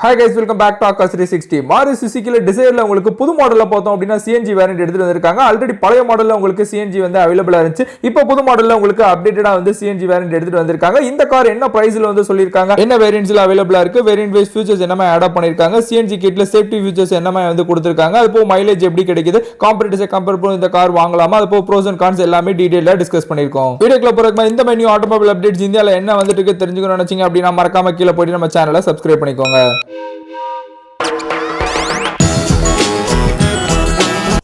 Hi guys, welcome back to Akash 360. Maruti Suzuki DZire உங்களுக்கு புது மாடல்ல பார்த்தோம் அப்படினா CNG வேரியன்ட் எடுத்துட்டு வந்திருக்காங்க. ஆல்ரெடி பழைய மாடல்ல உங்களுக்கு CNG வந்து அவேilable இருந்துச்சு. இப்போ புது மாடல்ல உங்களுக்கு அப்டேட்டடா வந்து CNG வேரியன்ட் எடுத்துட்டு வந்திருக்காங்க. இந்த கார் என்ன பிரைஸ்ல வந்து சொல்லிருக்காங்க? என்ன வேரியன்ட்ஸ்ல அவேilable இருக்கு? வேரியன்ட் வைஸ் ஃபீச்சர்ஸ் என்னமா ஆட் அப் பண்ணிருக்காங்க? CNG கிட்ல சேஃப்டி ஃபீச்சர்ஸ் என்னமா வந்து கொடுத்திருக்காங்க? அதுபோக மைலேஜ் எப்படி கிடைக்குது? காம்படிட்டர்ஸை கம்பேர் பண்ணி இந்த கார் வாங்கலாமா? அதுபோக ப்ரோஸ் அண்ட் கான்ஸ் எல்லாமே டீடைலா டிஸ்கஸ் பண்ணிருக்கோம். வீடியோக்குள்ள போறதுக்கு இந்த மாதிரி நியூ ஆட்டோமொபைல் அப்டேட்ஸ் இந்தியால என்ன வந்துட்டு இருக்கு தெரிஞ்சுக்கணும்னு நினைச்சீங்க அப்படினா மறக்காம கீழ போய் நம்ம சேனலை சப்ஸ்கிரைப் பண்ணிக்கோங்க.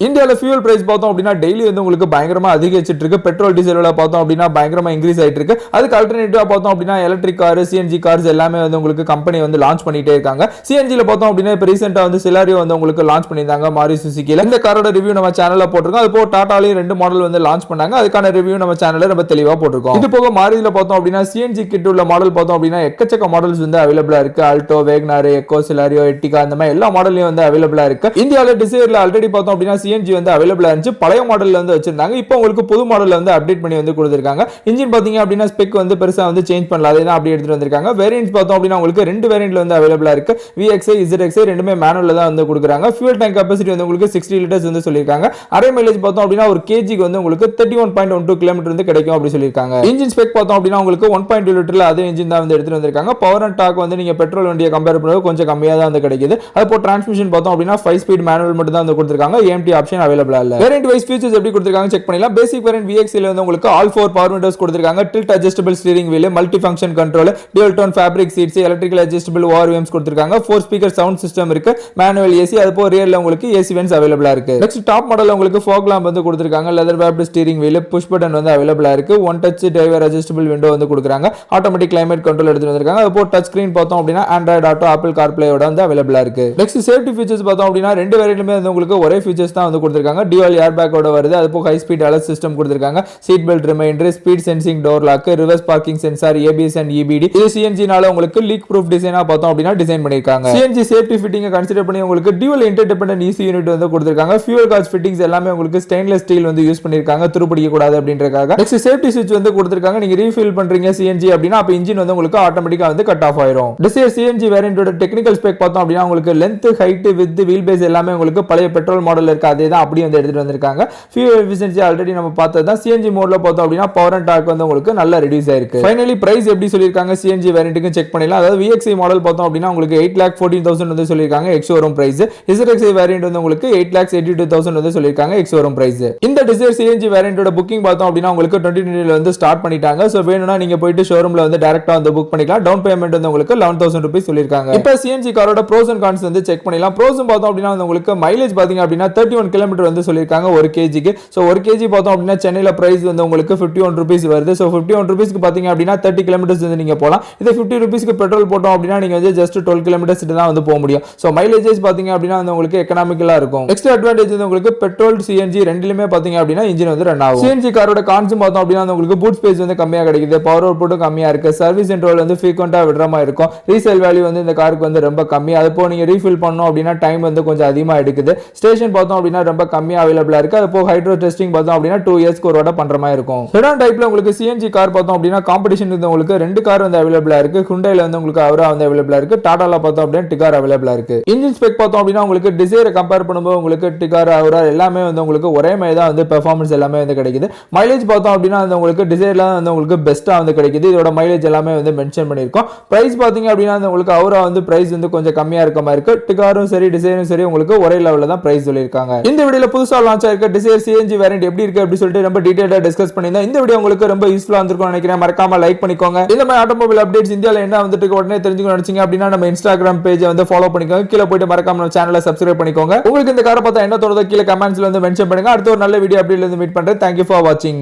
இந்தியால ஃபியூல் பிரைஸ் பார்த்தோம் அப்படினா டெய்லி வந்து உங்களுக்கு பயங்கரமா அதிகரிச்சிட்டு இருக்கு. பெட்ரோல் டீசல் விலை பார்த்தோம் அப்படினா பயங்கரமா இன்க்ரீஸ் ஆயிட்டு இருக்கு. அதுக்கு ஆல்டர்னேட்டிவா பார்த்தோம் அப்படினா எலக்ட்ரிக் கார், CNG கார்ஸ் எல்லாமே வந்து உங்களுக்கு கம்பெனி வந்து லான்ச் பண்ணிட்டே இருக்காங்க. CNG ல பார்த்தோம் அப்படினா இப்ப ரீசன்ட்டா வந்து Celerio வந்து உங்களுக்கு லான்ச் பண்ணிருந்தாங்க Maruti Suzuki ல. இந்த காரோட ரிவ்யூ நம்ம சேனல்ல போட்டுருக்கோம். அது போக டாடாலயும் ரெண்டு மாடல் வந்து லான்ச் பண்ணாங்க. அதுக்கான ரிவ்யூ நம்ம சேனல்ல ரொம்ப தெளிவா போட்டுருக்கோம். இது போக மாருதில பார்த்தோம் அப்படினா CNG கிட் உள்ள மாடல் பார்த்தோம் அப்படினா எக்கச்சக்க மாடல்ஸ் வந்து அவேilable இருக்கு. Alto, WagonR, Eeco, Celerio, Ertiga அந்த மாதிரி எல்லா மாடல்லையும் வந்து அவேilable இருக்கு. இந்தியால DZire ல ஆல்ரெடி பார்த்தோம் அப்படினா CNG வந்து அவேilable பழைய மாடல்ல வந்து வச்சிருந்தாங்க. இப்போ உங்களுக்கு புது மாடல்ல வந்து அப்டேட் பண்ணி வந்து கொடுத்திருக்காங்க. இன்ஜின் பாத்தீங்க அப்படினா ஸ்பெக் வந்து பெருசா வந்து சேஞ்ச் பண்ணல. அதே தான் அப்படியே எடுத்துட்டு வந்திருக்காங்க. வேரியன்ட்ஸ் பார்த்தோம் அப்படினா உங்களுக்கு ரெண்டு வேரியன்ட்ல வந்து அவேilable இருக்கு. VXi, ZXi ரெண்டுமே மேனுவல்ல தான் வந்து கொடுக்குறாங்க. ஃபியூல் டேங்க் கெபாசிட்டி வந்து உங்களுக்கு 60 லிட்டர்ஸ் வந்து சொல்லிருக்காங்க. அரை மைலேஜ் பார்த்தோம் அப்படினா ஒரு kg வந்து உங்களுக்கு 31.12 km வந்து கிடைக்கும் அப்படி சொல்லிருக்காங்க. இன்ஜின் ஸ்பெக் பார்த்தோம் அப்படினா உங்களுக்கு 1.2 லிட்டர்ல அதே இன்ஜின் தான் வந்து எடுத்துட்டு வந்திருக்காங்க. பவர் அண்ட் டார்க் வந்து நீங்க பெட்ரோல் வண்டியை கம்பேர் பண்ணும்போது கொஞ்சம் கம்மியா தான் வந்து கிடைக்குது. அதுபோல டிரான்ஸ்மிஷன் பார்த்தோம் அப்படினா 5 ஸ்பீட் மேனுவல் மட்டும் தான் வந்து கொடுத்திருக்காங்க. AMT ஆப்ஷன் அவேilable இல்ல. வேரியன்ட் வைஸ் ஃபீச்சர்ஸ் எப்படி கொடுத்திருக்காங்க செக் பண்ணிடலாம். பேசிக் வேரியன்ட் VXi ல வந்து உங்களுக்கு ஆல் 4 பவர் விண்டோஸ் கொடுத்திருக்காங்க. Tilt adjustable steering wheel, multi function control, dual tone fabric seats, electrical adjustable ORVMs கொடுத்திருக்காங்க. 4 ஸ்பீக்கர் சவுண்ட் சிஸ்டம் இருக்கு. மேனுவல் AC, அதுபோல ரியர்ல உங்களுக்கு AC வென்ட்ஸ் அவேilable இருக்கு. நெக்ஸ்ட் டாப் மாடல்ல உங்களுக்கு fog lamp வந்து கொடுத்திருக்காங்க. Leather wrapped steering wheel, push button வந்து அவேilable இருக்கு. One touch driver adjustable window வந்து கொடுக்குறாங்க. ஆட்டோமேட்டிக் கிளைமேட் கண்ட்ரோல் எடுத்து வந்திருக்காங்க. அதுபோல டச் ஸ்கிரீன் பார்த்தோம் அப்படினா Android Auto, Apple CarPlay ஓட வந்து அவேilable இருக்கு. நெக்ஸ்ட் சேஃப்டி ஃபீச்சர்ஸ் பார்த்தோம் அப்படினா ரெண்டு வேரியன்ட்லயுமே வந்து உங்களுக்கு ஒரே ஃபீச்சர்ஸ் தான் வந்து கொடுத்திருக்காங்க. டியூவல் ஏர்பேக் ஓட வருது. அதுபோக ஹை ஸ்பீட் அலர்ட் சிஸ்டம் கொடுத்திருக்காங்க. Seat belt reminder, speed sensing door lock, reverse parking sensor, ABS and EBD. இது CNG நால உங்களுக்கு லீக் ப்ரூஃப் டிசைனா பார்த்தோம் அப்படினா டிசைன் பண்ணிருக்காங்க. CNG சேஃப்டி ஃபிட்டிங்க கன்சிடர் பண்ணி உங்களுக்கு டியூவல் இன்டர்டிபெண்டன்ட் EC யூனிட் வந்து கொடுத்திருக்காங்க. ஃபியூல் கார்ட்ஸ் ஃபிட்டிங்ஸ் எல்லாமே உங்களுக்கு ஸ்டெயின்லெஸ் ஸ்டீல் வந்து யூஸ் பண்ணிருக்காங்க. துருப்பிடிக்க கூடாது அப்படின்றதுக்காக. நெக்ஸ்ட் சேஃப்டி ஸ்விட்ச் வந்து கொடுத்திருக்காங்க. நீங்க ரீஃபில் பண்றீங்க CNG அப்படினா அப்ப இன்ஜின் வந்து உங்களுக்கு ஆட்டோமேட்டிக்கா வந்து கட் ஆஃப் ஆயிரும். DZire CNG வேரியன்ட்டோட டெக்னிக்கல் ஸ்பெக் பார்த்தோம் அப்படினா உங்களுக்கு length, height, width, wheel base எல்லாமே உங்களுக்கு பழைய பெட்ரோல் மாடல்ல இருக்கு. அதே தான் அப்படியே வந்து எடுத்துட்டு வந்திருக்காங்க. ஃபியூல் எஃபிஷியன்சி ஆல்ரெடி நம்ம பார்த்ததா. CNG மோட்ல பார்த்தோம் அப்படினா பவர் அண்ட் டார்க் வந்து உங்களுக்கு நல்லா ரெடியூஸ் ஆயிருக்கு. ஃபைனலி பிரைஸ் எப்படி சொல்லிருக்காங்க CNG வேரியன்ட்க்கு செக் பண்ணிடலாம். அதாவது VXi மாடல் பார்த்தோம் அப்படினா உங்களுக்கு 8,14,000 வந்து சொல்லிருக்காங்க ex showroom price. DZire variant வந்து உங்களுக்கு 8,82,000 வந்து சொல்லிருக்காங்க எக்ஸ் ஷோரூம் பிரைஸ். இந்த DZire CNG வேரியன்ட்டோட புக்கிங் பார்த்தோம் அப்படினா உங்களுக்கு 2020 ல வந்து ஸ்டார்ட் பண்ணிட்டாங்க. சோ வேணும்னா நீங்க போயிட்டு ஷோரூம்ல வந்து டைரக்ட்டா வந்து புக் பண்ணிக்கலாம். டவுன் பேமெண்ட் வந்து உங்களுக்கு 11,000 ரூபாய் சொல்லிருக்காங்க. இப்போ CNG காரோட ப்ரோஸ் அண்ட் கான்ஸ் வந்து செக் பண்ணிடலாம். ப்ரோஸ் பார்த்தோம் அப்படினா உங்களுக்கு மைலேஜ் பாத்தீங்க அப்படினா 31 km வந்து சொல்லிருக்காங்க ஒரு kg-க்கு. சோ ஒரு kg பார்த்தோம் அப்படினா சென்னையில பிரைஸ் வந்து உங்களுக்கு 51 ரூபீஸ் வருது. சோ 51 ரூபீஸ்க்கு பாத்தீங்க அப்படினா 30 கிலோமீட்டர்ஸ் வந்து நீங்க போலாம். இதே 50 ரூபீஸ்க்கு பெட்ரோல் போட்டோம் அப்படினா நீங்க வந்து ஜஸ்ட் 12 கிலோமீட்டர்ஸ் தான் வந்து போக முடியும். சோ மைலேஜஸ் பாத்தீங்க அப்படினா வந்து உங்களுக்கு எகனாமிக்கலா இருக்கும். நெக்ஸ்ட் அட்வான்டேஜ் வந்து உங்களுக்கு பெட்ரோல் CNG ரெண்டுலயுமே பாத்தீங்க அப்படினா இன்ஜின் வந்து ரன் ஆகும். CNG காரோட கான்ஸ் பார்த்தோம் அப்படினா உங்களுக்கு பூட் ஸ்பேஸ் வந்து கம்மியா கிடைக்குது. பவர் அவுட்புட்டும் கம்மியா இருக்கு. சர்வீஸ் இன்டர்வல் வந்து ஃப்ரீக்வென்ட்டா விடுற மாதிரி இருக்கும். ரீசேல் வேல்யூ வந்து இந்த காருக்கு வந்து ரொம்ப கம்மி. அதுபோக நீங்க ரீஃபில் பண்ணனும் அப்படினா டைம் வந்து கொஞ்சம் அதிகமா எடுக்குது. ஸ்டேஷன் பார்த்தோம் அப்படினா ரொம்ப கம்மியா அவேilable இருக்கு. அதுபோக ஹைட்ரோ டெஸ்டிங் பார்த்தோம் அப்படினா 2 இயர்ஸ்க்கு ஒரு வாட்டி பண்ற மாதிரி இருக்கும். செடான் டைப்ல உங்களுக்கு CNG கார் பார்த்தோம் அப்படினா காம்படிஷன் வந்து உங்களுக்கு ரெண்டு கார் வந்து அவேilable இருக்கு. Hyundaiல வந்து உங்களுக்கு அவரா வந்து அவேilable இருக்கு. டாடால பார்த்தோம் அப்படினா Tigor அவேilable இருக்கு. இன்ஜின் ஸ்பெக் பார்த்தோம் அப்படினா உங்களுக்கு DZire கம்பேர் பண்ணும்போது உங்களுக்கு Tigor அவரா எல்லாமே வந்து உங்களுக்கு ஒரே மாதிரி தான் வந்து பெர்ஃபார்மன்ஸ் எல்லாமே வந்து கிடைக்குது. மைலேஜ் பார்த்தோம் அப்படினா வந்து உங்களுக்கு DZireல வந்து உங்களுக்கு பெஸ்டா வந்து கிடைக்குது. இதோட மைலேஜ் எல்லாமே வந்து மென்ஷன் பண்ணிருக்கோம். பிரைஸ் பாத்தீங்க அப்படினா வந்து உங்களுக்கு அவரா வந்து பிரைஸ் வந்து கொஞ்சம் கம்மியா இருக்க மாதிரி இருக்கு. Tigoரும் சரி DZireம் சரி உங்களுக்கு ஒரே லெவல்ல தான் பிரைஸ் சொல்லிருக்காங்க. இந்த வீடியோல புதுசா லான்ச் ஆயிருக்க DZire CNG வேரியன்ட் எப்படி இருக்கு அப்படி சொல்லிட்டு ரொம்ப டீடைலா டிஸ்கஸ் பண்ணிருந்தேன். இந்த வீடியோ உங்களுக்கு ரொம்ப யூஸ்ஃபுல்லா இருந்திருக்கும்னு நினைக்கிறேன். மறக்காம லைக் பண்ணிக்கோங்க. இந்த மாதிரி ஆட்டோமொபைல் அப்டேட்ஸ் இந்தியால என்ன வந்துட்டு இருக்கு உடனே தெரிஞ்சுக்கணும் நினைச்சீங்க அப்படினா நம்ம Instagram பேஜை வந்து ஃபாலோ பண்ணிக்கோங்க. கீழ போய்ட்டு மறக்காம நம்ம சேனலை சப்ஸ்கிரைப் பண்ணிக்கோங்க. உங்களுக்கு இந்த காரை பார்த்தா என்ன தோணுதோ கீழ கமெண்ட்ஸ்ல வந்து மென்ஷன் பண்ணுங்க. அடுத்த ஒரு நல்ல வீடியோ அப்டேட்ல இருந்து மீட் பண்றேன். Thank you for watching.